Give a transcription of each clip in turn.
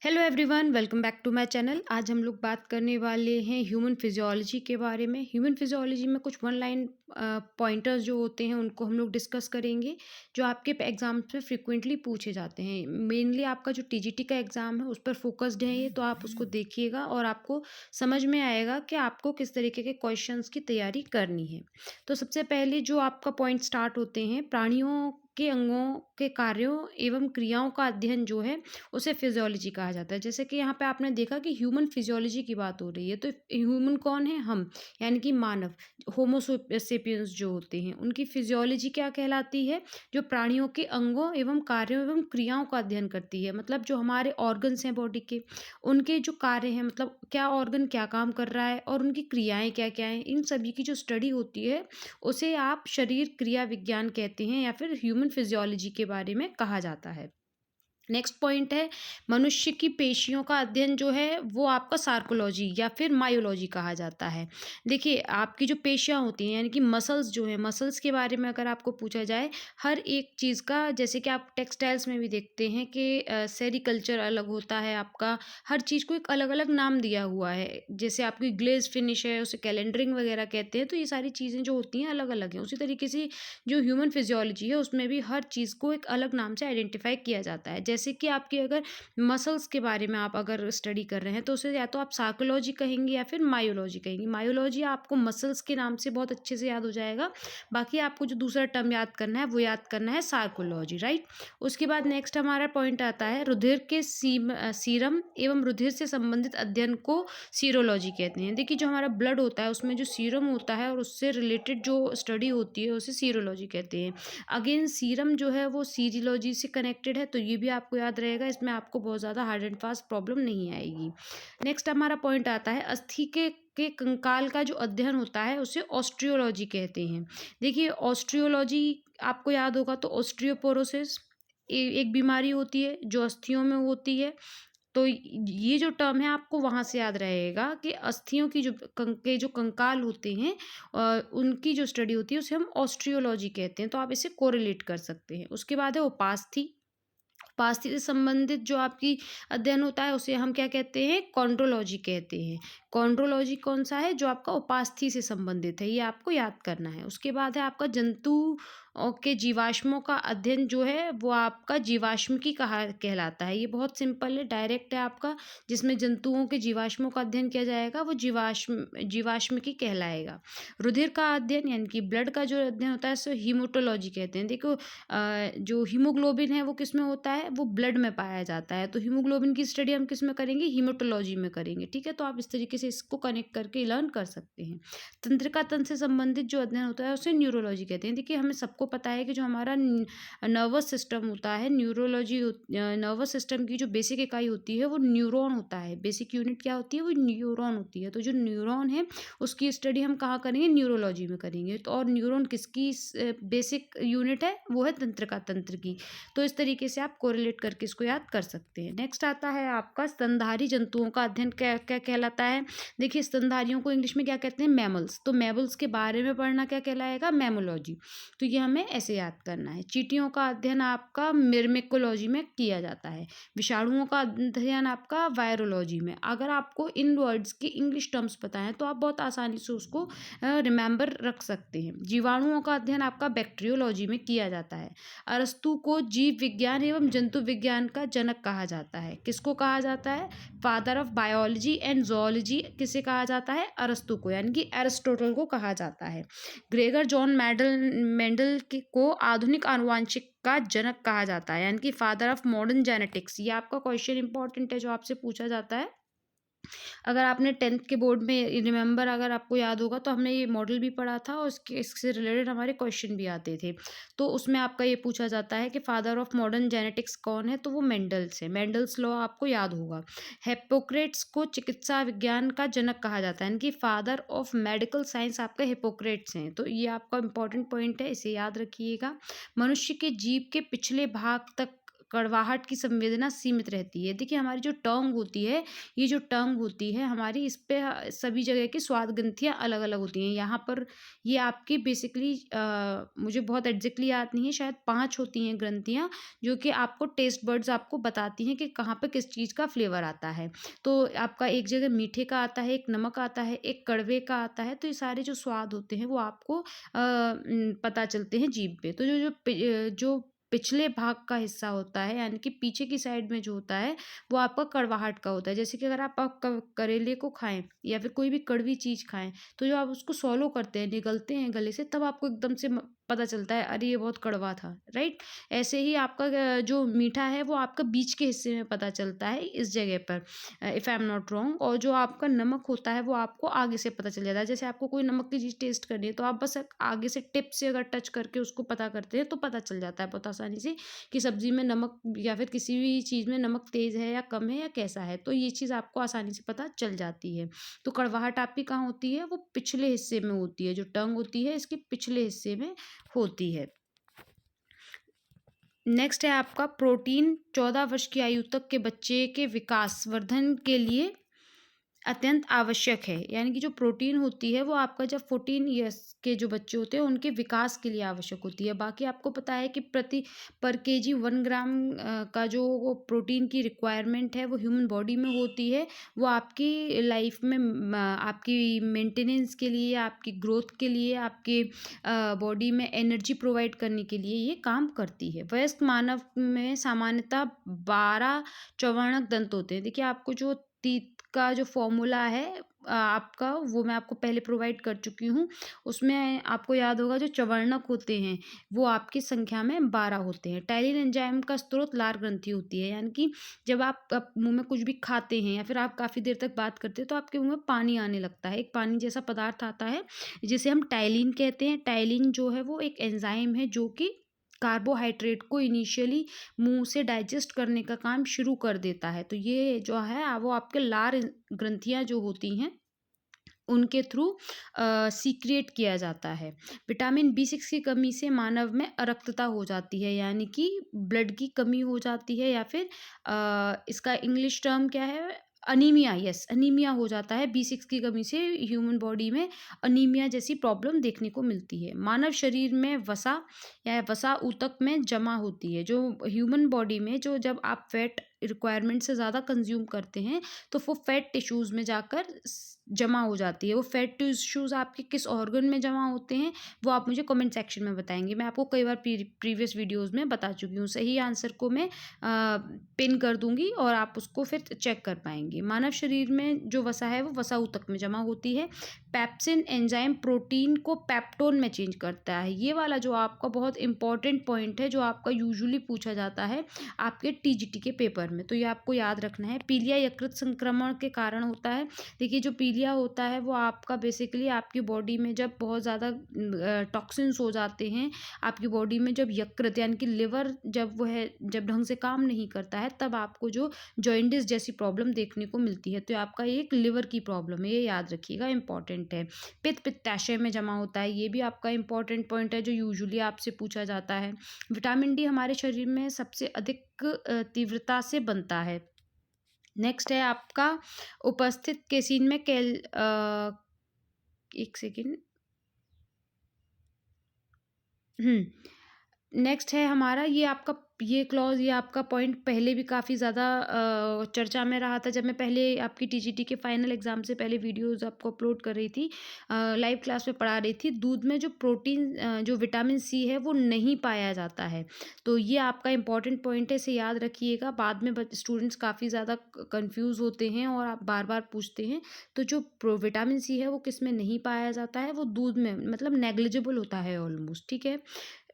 Hello everyone, welcome back to my channel. आज हम लोग बात करने वाले हैं ह्यूमन फिजियोलॉजी के बारे में। ह्यूमन फिजियोलॉजी में कुछ वन लाइन पॉइंटर्स जो होते हैं उनको हम लोग डिस्कस करेंगे, जो आपके एग्जाम्स में फ्रिक्वेंटली पूछे जाते हैं। मेनली आपका जो टीजीटी का एग्ज़ाम है उस पर फोकस्ड है ये, तो आप उसको देखिएगा और आपको समझ में आएगा कि आपको किस तरीके के क्वेश्चंस की तैयारी करनी है। तो सबसे पहले जो आपका पॉइंट स्टार्ट होते हैं, प्राणियों के अंगों के कार्यों एवं क्रियाओं का अध्ययन जो है उसे फिजियोलॉजी कहा जाता है। जैसे कि यहाँ पे आपने देखा कि ह्यूमन फिजियोलॉजी की बात हो रही है, तो ह्यूमन कौन है? हम, यानी कि मानव, होमो सेपियंस जो होते हैं, उनकी फिजियोलॉजी क्या कहलाती है? जो प्राणियों के अंगों एवं कार्यों एवं क्रियाओं का अध्ययन करती है। मतलब जो हमारे ऑर्गन्स हैं बॉडी के, उनके जो कार्य हैं, मतलब क्या ऑर्गन क्या काम कर रहा है और उनकी क्रियाएं क्या क्या हैं, इन सभी की जो स्टडी होती है उसे आप शरीर क्रिया विज्ञान कहते हैं या फिर ह्यूमन फिजियोलॉजी के बारे में कहा जाता है। नेक्स्ट पॉइंट है, मनुष्य की पेशियों का अध्ययन जो है वो आपका सार्कोलॉजी या फिर मायोलॉजी कहा जाता है। देखिए, आपकी जो पेशियाँ होती हैं यानी कि मसल्स जो हैं, मसल्स के बारे में अगर आपको पूछा जाए, हर एक चीज़ का, जैसे कि आप टेक्सटाइल्स में भी देखते हैं कि सेरीकल्चर अलग होता है आपका, हर चीज़ को एक अलग अलग नाम दिया हुआ है। जैसे आपकी ग्लेज फिनिश है, उसे कैलेंडरिंग वगैरह कहते हैं। तो ये सारी चीज़ें जो होती हैं अलग अलग हैं। उसी तरीके से जो ह्यूमन फिजियोलॉजी है उसमें भी हर चीज़ को एक अलग नाम से आइडेंटिफाई किया जाता है। जैसे कि आपकी अगर मसल्स के बारे में आप अगर स्टडी कर रहे हैं तो उसे या तो आप सार्कोलॉजी कहेंगे या फिर मायोलॉजी कहेंगे। मायोलॉजी आपको मसल्स के नाम से बहुत अच्छे से याद हो जाएगा। बाकी आपको जो दूसरा टर्म याद करना है वो याद करना है सार्कोलॉजी, राइट। उसके बाद नेक्स्ट हमारा पॉइंट आता है, रुधिर के सीरम एवं रुधिर से संबंधित अध्ययन को सीरोलॉजी कहते हैं। देखिए, जो हमारा ब्लड होता है उसमें जो सीरम होता है और उससे रिलेटेड जो स्टडी होती है उसे सीरोलॉजी कहते हैं। अगेन सीरम जो है वो सीरियोलॉजी से कनेक्टेड है, तो ये भी आपको याद रहेगा। इसमें आपको बहुत ज़्यादा हार्ड एंड फास्ट प्रॉब्लम नहीं आएगी। नेक्स्ट हमारा पॉइंट आता है, अस्थि के कंकाल का जो अध्ययन होता है उसे ऑस्ट्रियोलॉजी कहते हैं। देखिए, ऑस्ट्रियोलॉजी आपको याद होगा तो ऑस्ट्रियोपोरोसिस एक बीमारी होती है जो अस्थियों में होती है। तो ये जो टर्म है आपको वहाँ से याद रहेगा कि अस्थियों की जो कंकाल होते हैं, उनकी जो स्टडी होती है उसे हम ऑस्ट्रियोलॉजी कहते हैं। तो आप इसे कोरिलेट कर सकते हैं। उसके बाद है उपास्थि। उपास्थि से संबंधित जो आपकी अध्ययन होता है उसे हम क्या कहते हैं? कॉन्ड्रोलॉजी कहते हैं। कॉन्ड्रोलॉजी कौन सा है? जो आपका उपास्थि से संबंधित है, ये आपको याद करना है। उसके बाद है आपका जंतु के जीवाश्मों का अध्ययन जो है वो आपका जीवाश्मिकी कहा कहलाता है। ये बहुत सिंपल है, डायरेक्ट है आपका। जिसमें जंतुओं के जीवाश्मों का अध्ययन किया जाएगा वो जीवाश्मिकी कहलाएगा। रुधिर का अध्ययन यानी कि ब्लड का जो अध्ययन होता है उसे हीमोटोलॉजी कहते हैं। देखो, जो हीमोग्लोबिन है वो किस में होता है? वो ब्लड में पाया जाता है। तो हीमोग्लोबिन की स्टडी हम किस में करेंगे? हीमोटोलॉजी में करेंगे, ठीक है। तो आप इस तरीके से इसको कनेक्ट करके लर्न कर सकते हैं। तंत्रिका तंत्र से संबंधित जो अध्ययन होता है उसे न्यूरोलॉजी कहते हैं। देखिए, हमें सबको पता है कि जो हमारा नर्वस सिस्टम होता है, नर्वस सिस्टम की जो बेसिक इकाई होती है वो न्यूरॉन होता है। बेसिक यूनिट क्या होती है? वो न्यूरॉन होती है। तो जो न्यूरॉन है उसकी स्टडी हम कहाँ करेंगे? न्यूरोलॉजी में करेंगे। तो और न्यूरॉन किसकी बेसिक यूनिट है? वो है तंत्रिका तंत्र की। तो इस तरीके से आप कोरिलेट करके इसको याद कर सकते हैं। नेक्स्ट आता है आपका स्तनधारी जंतुओं का अध्ययन क्या क्या कहलाता है। देखिए, स्तनधारियों को इंग्लिश में क्या कहते हैं? मैमल्स। तो मैमल्स के बारे में पढ़ना क्या कहलाएगा? मैमोलॉजी। तो ये हमें ऐसे याद करना है। चींटियों का अध्ययन आपका मिर्मेकोलॉजी में किया जाता है। विषाणुओं का अध्ययन आपका वायरोलॉजी में। अगर आपको इन वर्ड्स के इंग्लिश टर्म्स पता है तो आप बहुत आसानी से उसको रिमेंबर रख सकते हैं। जीवाणुओं का अध्ययन आपका बैक्टीरियोलॉजी में किया जाता है। अरस्तु को जीव विज्ञान एवं जंतु विज्ञान का जनक कहा जाता है। किसको कहा जाता है? Father of biology and zoology किसे कहा जाता है? अरस्तु को, यानी कि एरिस्टोटल को कहा जाता है। ग्रेगर जॉन मेंडल को आधुनिक आनुवांशिक का जनक कहा जाता है, यानी कि फादर ऑफ मॉडर्न जेनेटिक्स। ये आपका क्वेश्चन इंपॉर्टेंट है जो आपसे पूछा जाता है। अगर आपने 10th के बोर्ड में रिमेंबर, अगर आपको याद होगा तो हमने ये मॉडल भी पढ़ा था और इससे रिलेटेड हमारे क्वेश्चन भी आते थे। तो उसमें आपका ये पूछा जाता है कि फादर ऑफ मॉडर्न जेनेटिक्स कौन है? तो वो मेंडल्स है। मेंडल्स लॉ आपको याद होगा। हिप्पोक्रेट्स को चिकित्सा विज्ञान का जनक कहा जाता है, यानी कि फादर ऑफ मेडिकल साइंस आपका हिप्पोक्रेट्स हैं। तो ये आपका इंपॉर्टेंट पॉइंट है, इसे याद रखिएगा। मनुष्य के जीभ के पिछले भाग तक कड़वाहट की संवेदना सीमित रहती है। देखिए हमारी जो टंग होती है, ये जो टंग होती है हमारी, इस पे सभी जगह की स्वाद ग्रंथियाँ अलग-अलग होती हैं। यहाँ पर ये आपकी बेसिकली मुझे बहुत एग्ज़ैक्टली याद नहीं है, शायद 5 होती हैं ग्रंथियाँ, जो कि आपको टेस्ट बड्स आपको बताती हैं कि कहाँ पे किस चीज़ का फ्लेवर आता है। तो आपका एक जगह मीठे का आता है, एक नमक आता है, एक कड़वे का आता है, तो ये सारे जो स्वाद होते हैं वो आपको पता चलते हैं जीभ पे। तो जो पिछले भाग का हिस्सा होता है, यानी कि पीछे की साइड में जो होता है, वो आपका कड़वाहट का होता है। जैसे कि अगर आप करेले को खाएँ या फिर कोई भी कड़वी चीज़ खाएँ, तो जब आप उसको स्वॉलो करते हैं, निगलते हैं गले से, तब आपको एकदम से पता चलता है, अरे ये बहुत कड़वा था, राइट? ऐसे ही आपका जो मीठा है वो आपका बीच के हिस्से में पता चलता है, इस जगह पर, if I am not wrong. और जो आपका नमक होता है वो आपको आगे से पता चल जाता है। जैसे आपको कोई नमक की चीज़ टेस्ट करनी है, तो आप बस आगे से टिप से अगर टच करके उसको पता करते हैं, तो पता चल जाता है बहुत आसानी से कि सब्ज़ी में नमक या फिर किसी भी चीज़ में नमक तेज़ है या कम है या कैसा है। तो ये चीज़ आपको आसानी से पता चल जाती है। तो कड़वाहट आपकी कहाँ होती है? वो पिछले हिस्से में होती है। जो टंग होती है इसके पिछले हिस्से में होती है। नेक्स्ट है आपका प्रोटीन। 14 वर्ष की आयु तक के बच्चे के विकास वर्धन के लिए अत्यंत आवश्यक है। यानी कि जो प्रोटीन होती है वो आपका जब 14 ईयर्स के जो बच्चे होते हैं उनके विकास के लिए आवश्यक होती है। बाकी आपको पता है कि प्रति पर केजी 1 ग्राम का जो वो प्रोटीन की रिक्वायरमेंट है वो ह्यूमन बॉडी में होती है। वो आपकी लाइफ में आपकी मेंटेनेंस के लिए, आपकी ग्रोथ के लिए, आपके बॉडी में एनर्जी प्रोवाइड करने के लिए ये काम करती है। वयस्क मानव में सामान्यतः 12 चौवर्णक दंत होते हैं। देखिए आपको जो टीथ का जो फॉर्मूला है आपका, वो मैं आपको पहले प्रोवाइड कर चुकी हूँ। उसमें आपको याद होगा जो चवर्णक होते हैं वो आपकी संख्या में 12 होते हैं। टाइलिन एंजाइम का स्रोत लार ग्रंथि होती है। यानी कि जब आप मुंह में कुछ भी खाते हैं या फिर आप काफ़ी देर तक बात करते हैं तो आपके मुंह में पानी आने लगता है। एक पानी जैसा पदार्थ आता है जिसे हम टाइलिन कहते हैं। टाइलिन जो है वो एक एंजाइम है जो कि कार्बोहाइड्रेट को इनिशियली मुंह से डाइजेस्ट करने का काम शुरू कर देता है। तो ये जो है वो आपके लार ग्रंथियाँ जो होती हैं उनके थ्रू सीक्रेट किया जाता है। विटामिन बी6 की कमी से मानव में अरक्तता हो जाती है, यानी कि ब्लड की कमी हो जाती है, या फिर इसका इंग्लिश टर्म क्या है? अनीमिया। यस, अनीमिया हो जाता है। बी6 की कमी से ह्यूमन बॉडी में अनीमिया जैसी प्रॉब्लम देखने को मिलती है। मानव शरीर में वसा या वसा ऊतक में जमा होती है। जो ह्यूमन बॉडी में जो जब आप फैट रिक्वायरमेंट से ज़्यादा कंज्यूम करते हैं तो वो फैट टिश्यूज़ में जाकर जमा हो जाती है। वो फैट टिश्यूज़ आपके किस ऑर्गन में जमा होते हैं वो आप मुझे कमेंट सेक्शन में बताएंगे। मैं आपको कई बार प्रीवियस वीडियोज़ में बता चुकी हूँ। सही आंसर को मैं पिन कर दूंगी और आप उसको फिर चेक कर पाएंगे। मानव शरीर में जो वसा है वो वसा ऊतक में जमा होती है। पेप्सिन एंजाइम प्रोटीन को पेप्टोन में चेंज करता है। ये वाला जो आपका बहुत इंपॉर्टेंट पॉइंट है जो आपका यूजुअली पूछा जाता है आपके टीजीटी के पेपर में, तो ये आपको याद रखना है। पीलिया यकृत संक्रमण के कारण होता है। देखिए जो पीलिया होता है वो आपका बेसिकली आपकी बॉडी में जब बहुत ज़्यादा टॉक्सिन्स हो जाते हैं, आपकी बॉडी में जब यकृत यानी कि लिवर जब वो है जब ढंग से काम नहीं करता है, तब आपको जो जॉइंटिस जैसी प्रॉब्लम देखने को मिलती है। तो आपका ये एक लिवर की प्रॉब्लम है, ये याद रखिएगा, इंपॉर्टेंट है। पित्त पित्ताशय में जमा होता है, ये भी आपका इंपॉर्टेंट पॉइंट है जो यूजुअली आपसे पूछा जाता है। विटामिन डी हमारे शरीर में सबसे अधिक तीव्रता से बनता है। नेक्स्ट है आपका उपस्थित केसिन में एक सेकेंड। नेक्स्ट है हमारा ये क्लॉज, ये आपका पॉइंट पहले भी काफ़ी ज़्यादा चर्चा में रहा था जब मैं पहले आपकी टीजीटी के फाइनल एग्जाम से पहले वीडियोस आपको अपलोड कर रही थी, लाइव क्लास में पढ़ा रही थी। दूध में जो प्रोटीन जो विटामिन सी है वो नहीं पाया जाता है। तो ये आपका इंपॉर्टेंट पॉइंट है, इसे याद रखिएगा। बाद में स्टूडेंट्स काफ़ी ज़्यादा कन्फ्यूज़ होते हैं और आप बार बार पूछते हैं। तो जो विटामिन सी है वो किस में नहीं पाया जाता है? वो दूध में, मतलब नेग्लिजिबल होता है ऑलमोस्ट, ठीक है।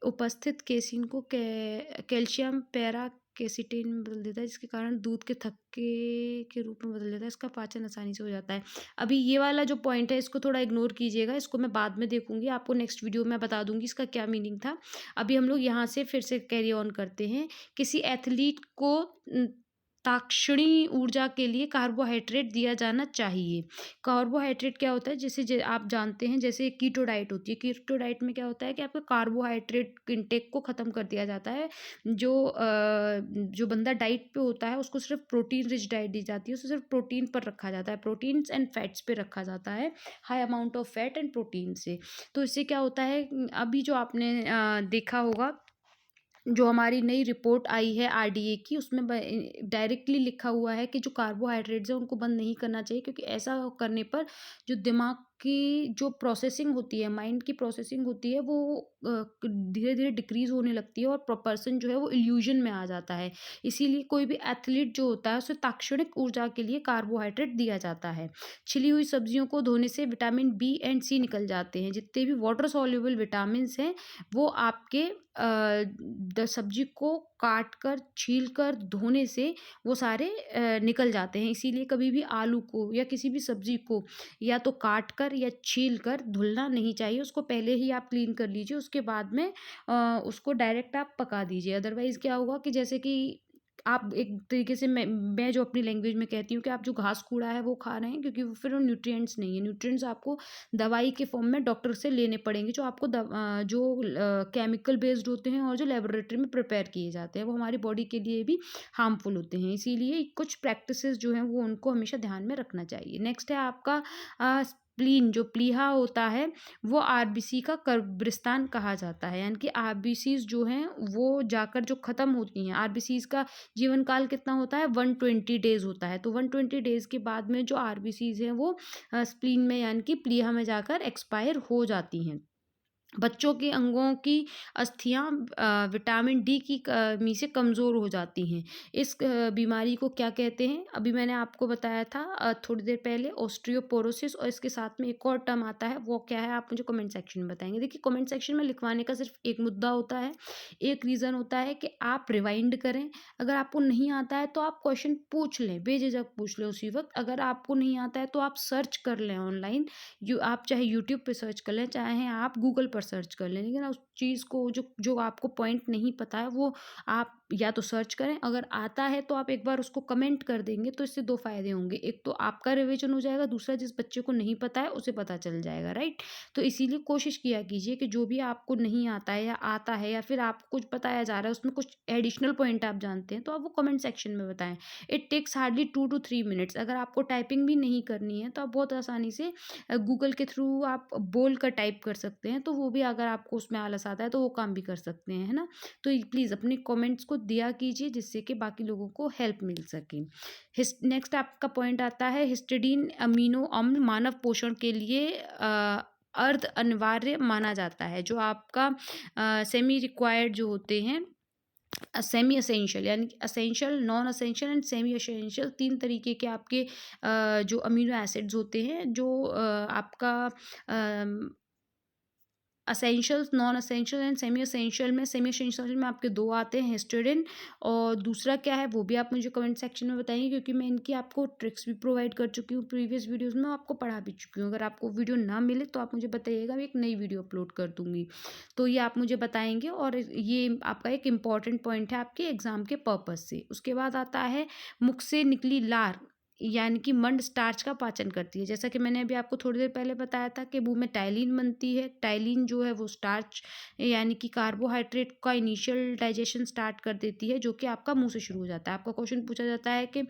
उपस्थित केसिन को कैल्शियम पैरा केसिटेन में बदल देता है, जिसके कारण दूध के थक्के के रूप में बदल देता है। इसका पाचन आसानी से हो जाता है। अभी ये वाला जो पॉइंट है इसको थोड़ा इग्नोर कीजिएगा, इसको मैं बाद में देखूंगी, आपको नेक्स्ट वीडियो में बता दूंगी इसका क्या मीनिंग था। अभी हम लोग यहाँ से फिर से कैरी ऑन करते हैं। किसी एथलीट को ताक्षणी ऊर्जा के लिए कार्बोहाइड्रेट दिया जाना चाहिए। कार्बोहाइड्रेट क्या होता है, जैसे आप जानते हैं, जैसे कीटो डाइट होती है। कीटो डाइट में क्या होता है कि आपका कार्बोहाइड्रेट इंटेक को ख़त्म कर दिया जाता है। जो बंदा डाइट पे होता है उसको सिर्फ प्रोटीन रिच डाइट दी जाती है, उसे सिर्फ प्रोटीन पर रखा जाता है, प्रोटीन्स एंड फैट्स पे रखा जाता है, high amount of fat and protein से। तो इससे क्या होता है, अभी जो आपने देखा होगा, जो हमारी नई रिपोर्ट आई है आरडीए की, उसमें डायरेक्टली लिखा हुआ है कि जो कार्बोहाइड्रेट्स हैं उनको बंद नहीं करना चाहिए, क्योंकि ऐसा करने पर जो दिमाग की जो प्रोसेसिंग होती है, माइंड की प्रोसेसिंग होती है, वो धीरे धीरे डिक्रीज होने लगती है और पर्सन जो है वो इल्यूजन में आ जाता है। इसीलिए कोई भी एथलीट जो होता है उसे ताक्षणिक ऊर्जा के लिए कार्बोहाइड्रेट दिया जाता है। छिली हुई सब्जियों को धोने से विटामिन बी एंड सी निकल जाते हैं। जितने भी वाटर सॉल्युबल विटामिन हैं वो आपके सब्जी को काट कर, छील कर, धोने से वो सारे निकल जाते हैं। इसीलिए कभी भी आलू को या किसी भी सब्जी को या तो काट कर या छील कर धुलना नहीं चाहिए। उसको पहले ही आप क्लीन कर लीजिए, उसके बाद में उसको डायरेक्ट आप पका दीजिए। अदरवाइज़ क्या होगा कि जैसे कि आप एक तरीके से, मैं जो अपनी लैंग्वेज में कहती हूँ कि आप जो घास कूड़ा है वो खा रहे हैं, क्योंकि वो फिर वो न्यूट्रिएंट्स नहीं है। न्यूट्रिएंट्स आपको दवाई के फॉर्म में डॉक्टर से लेने पड़ेंगे, जो आपको जो केमिकल बेस्ड होते हैं और जो लेबोरेटरी में प्रिपेयर किए जाते हैं, वो हमारी बॉडी के लिए भी हार्मफुल होते हैं। इसीलिए कुछ प्रैक्टिसेस जो हैं वो उनको हमेशा ध्यान में रखना चाहिए। नेक्स्ट है आपका स्प्लीन, जो प्लीहा होता है, वो आरबीसी का कब्रिस्तान कहा जाता है। यानी कि आरबीसीज जो हैं वो जाकर जो ख़त्म होती हैं, आरबीसीज का जीवन काल कितना होता है, 120 डेज़ होता है। तो 120 डेज़ के बाद में जो आरबीसीज हैं वो स्प्लीन में यानी कि प्लीहा में जाकर एक्सपायर हो जाती हैं। बच्चों के अंगों की अस्थियां विटामिन डी की कमी से कमज़ोर हो जाती हैं। इस बीमारी को क्या कहते हैं, अभी मैंने आपको बताया था थोड़ी देर पहले, ऑस्टियोपोरोसिस। और इसके साथ में एक और टर्म आता है, वो क्या है आप मुझे कमेंट सेक्शन में बताएंगे। देखिए, कमेंट सेक्शन में लिखवाने का सिर्फ एक मुद्दा होता है, एक रीज़न होता है कि आप रिवाइंड करें। अगर आपको नहीं आता है तो आप क्वेश्चन पूछ लें, बेझिझक पूछ लें उसी वक्त। अगर आपको नहीं आता है तो आप सर्च कर लें ऑनलाइन। आप चाहे यूट्यूब पे सर्च कर लें, चाहे आप गूगल पर सर्च कर लें, लेकिन उस चीज़ को, जो जो आपको पॉइंट नहीं पता है, वो आप या तो सर्च करें। अगर आता है तो आप एक बार उसको कमेंट कर देंगे, तो इससे 2 फ़ायदे होंगे। एक तो आपका रिवीजन हो जाएगा, दूसरा जिस बच्चे को नहीं पता है उसे पता चल जाएगा, राइट? तो इसीलिए कोशिश किया कीजिए कि जो भी आपको नहीं आता है या आता है या फिर आपको कुछ बताया जा रहा है, उसमें कुछ एडिशनल पॉइंट आप जानते हैं, तो आप वो कमेंट सेक्शन में बताएं। It takes hardly 2 to 3 minutes. अगर आपको टाइपिंग भी नहीं करनी है तो आप बहुत आसानी से गूगल के थ्रू आप बोल कर टाइप कर सकते हैं, तो वो भी, अगर आपको उसमें आलस आता है तो वो काम भी कर सकते हैं, है ना? तो प्लीज़ अपने कमेंट्स को दिया कीजिए, जिससे कि बाकी लोगों को हेल्प मिल सके। नेक्स्ट आपका पॉइंट आता है, हिस्टिडीन अमीनो अम्ल मानव पोषण के लिए अर्ध अनिवार्य माना जाता है। जो आपका सेमी रिक्वायर्ड जो होते हैं, सेमी असेंशियल, यानी कि essential, non essential and semi essential, 3 तरीके के आपके जो अमीनो एसिड्स होते हैं, जो आपका essentials, non essential and semi essential में, सेमी असेंशियल में आपके 2 आते हैं, हिस्टिडिन और दूसरा क्या है वो भी आप मुझे कमेंट सेक्शन में बताइए, क्योंकि मैं इनकी आपको ट्रिक्स भी प्रोवाइड कर चुकी हूँ प्रीवियस वीडियोज़ में, आपको पढ़ा भी चुकी हूँ। अगर आपको वीडियो ना मिले तो आप मुझे बताइएगा, मैं एक नई वीडियो अपलोड कर दूँगी। तो ये आप मुझे बताएँगे, और ये आपका एक इम्पॉर्टेंट पॉइंट है आपके एग्ज़ाम के पर्पज़ से। उसके बाद आता है, मुख से निकली लार यानी कि मंड स्टार्च का पाचन करती है। जैसा कि मैंने अभी आपको थोड़ी देर पहले बताया था कि मुँह में टाइलिन बनती है। टाइलिन जो है वो स्टार्च यानी कि कार्बोहाइड्रेट का इनिशियल डाइजेशन स्टार्ट कर देती है, जो कि आपका मुँह से शुरू हो जाता है। आपका क्वेश्चन पूछा जाता है कि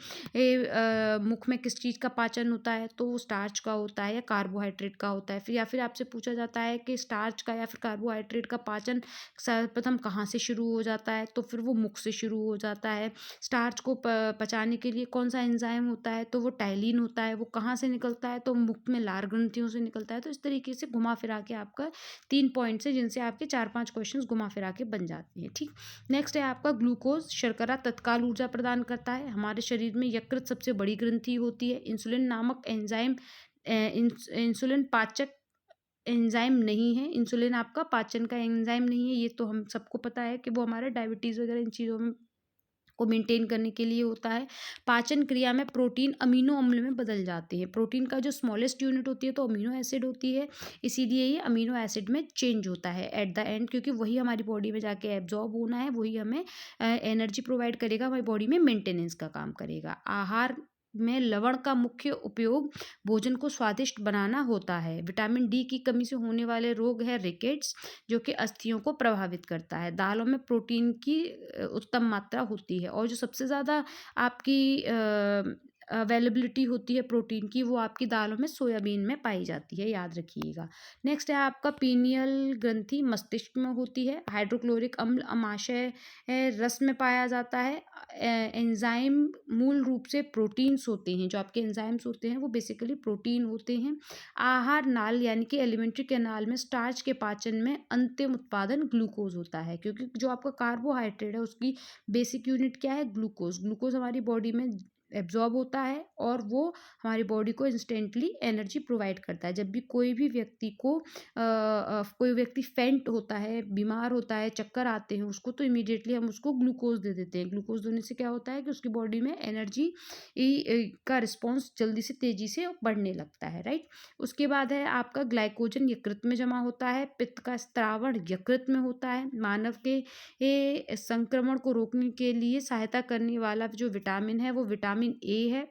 मुख में किस चीज़ का पाचन होता है, तो वो स्टार्च का होता है या कार्बोहाइड्रेट का होता है। फिर या फिर आपसे पूछा जाता है कि स्टार्च का या फिर कार्बोहाइड्रेट का पाचन सर्वप्रथम कहाँ से शुरू हो जाता है, तो फिर वो मुख से शुरू हो जाता है। स्टार्च को पचाने के लिए कौन सा एंजाइम होता है, तो वो टाइलिन होता है। वो कहाँ से निकलता है, तो मुख में लार ग्रंथियों से निकलता है। तो इस तरीके से घुमा फिरा के आपका 3 पॉइंट्स है, जिनसे आपके 4-5 क्वेश्चंस घुमा फिरा के बन जाते हैं, ठीक। नेक्स्ट है आपका ग्लूकोज। शर्करा तत्काल ऊर्जा प्रदान करता है। हमारे शरीर में यकृत सबसे बड़ी ग्रंथि होती है। इंसुलिन नामक एंजाइम इंसुलिन पाचक एंजाइम नहीं है। इंसुलिन आपका पाचन का एंजाइम नहीं है, ये तो हम सबको पता है कि वो हमारे डायबिटीज़ वगैरह इन चीज़ों में को मेंटेन करने के लिए होता है। पाचन क्रिया में प्रोटीन अमीनो अम्ल में बदल जाते हैं। प्रोटीन का जो स्मॉलेस्ट यूनिट होती है तो अमीनो एसिड होती है, इसीलिए ये अमीनो एसिड में चेंज होता है एट द एंड, क्योंकि वही हमारी बॉडी में जाके एब्जॉर्ब होना है, वही हमें एनर्जी प्रोवाइड करेगा, हमारी बॉडी में मेंटेनेंस का काम करेगा। आहार में लवण का मुख्य उपयोग भोजन को स्वादिष्ट बनाना होता है। विटामिन डी की कमी से होने वाले रोग है रिकेट्स, जो कि अस्थियों को प्रभावित करता है। दालों में प्रोटीन की उत्तम मात्रा होती है, और जो सबसे ज़्यादा आपकी अवेलेबिलिटी होती है प्रोटीन की, वो आपकी दालों में सोयाबीन में पाई जाती है, याद रखिएगा। नेक्स्ट है आपका पीनियल ग्रंथि, मस्तिष्क में होती है। हाइड्रोक्लोरिक अम्ल अमाशय रस में पाया जाता है। एंजाइम मूल रूप से प्रोटीन्स होते हैं, जो आपके एंजाइम्स होते हैं वो बेसिकली प्रोटीन होते हैं। आहार नाल यानी कि एलिमेंट्री कैनाल में स्टार्च के पाचन में अंतिम उत्पादन ग्लूकोज होता है, क्योंकि जो आपका कार्बोहाइड्रेट है उसकी बेसिक यूनिट क्या है, ग्लूकोज। ग्लूकोज हमारी बॉडी में एब्जॉर्ब होता है और वो हमारी बॉडी को इंस्टेंटली एनर्जी प्रोवाइड करता है। जब भी कोई भी व्यक्ति को कोई व्यक्ति फेंट होता है, बीमार होता है, चक्कर आते हैं उसको, तो इमीडिएटली हम उसको ग्लूकोज दे देते हैं। ग्लूकोज देने से क्या होता है कि उसकी बॉडी में एनर्जी का रिस्पॉन्स जल्दी से तेजी से बढ़ने लगता है, राइट। उसके बाद है आपका ग्लाइकोजन यकृत में जमा होता है। पित्त का स्त्रावण यकृत में होता है। मानव के संक्रमण को रोकने के लिए सहायता करने वाला जो विटामिन है वो विटामिन ए है।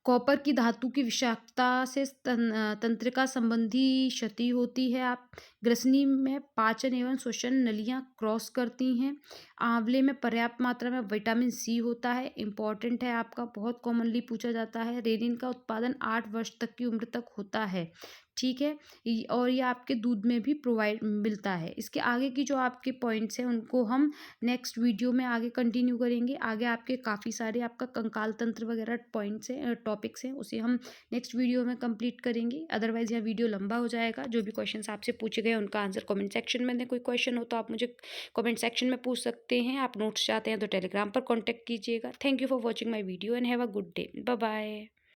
कॉपर की धातु की विषाक्तता से तंत्रिका संबंधी क्षति होती है। आप ग्रसनी में पाचन एवं श्वसन नलियाँ क्रॉस करती हैं। आंवले में पर्याप्त मात्रा में विटामिन सी होता है, इम्पॉर्टेंट है आपका, बहुत कॉमनली पूछा जाता है। रेनिन का उत्पादन 8 वर्ष तक की उम्र तक होता है, ठीक है। और ये आपके दूध में भी प्रोवाइड मिलता है। इसके आगे की जो आपके पॉइंट्स हैं उनको हम नेक्स्ट वीडियो में आगे कंटिन्यू करेंगे। आगे आपके काफ़ी सारे आपका कंकाल तंत्र वगैरह पॉइंट्स हैं, टॉपिक्स हैं, उसे हम नेक्स्ट वीडियो में कंप्लीट करेंगे। अदरवाइज़ यह वीडियो लंबा हो जाएगा। जो भी क्वेश्चंस आपसे पूछे गए उनका आंसर कमेंट सेक्शन में दें। कोई क्वेश्चन हो तो आप मुझे कमेंट सेक्शन में पूछ सकते हैं। आप नोट्स चाहते हैं तो टेलीग्राम पर कॉन्टैक्ट कीजिएगा। Thank you for watching my video and have a good day. Bye bye.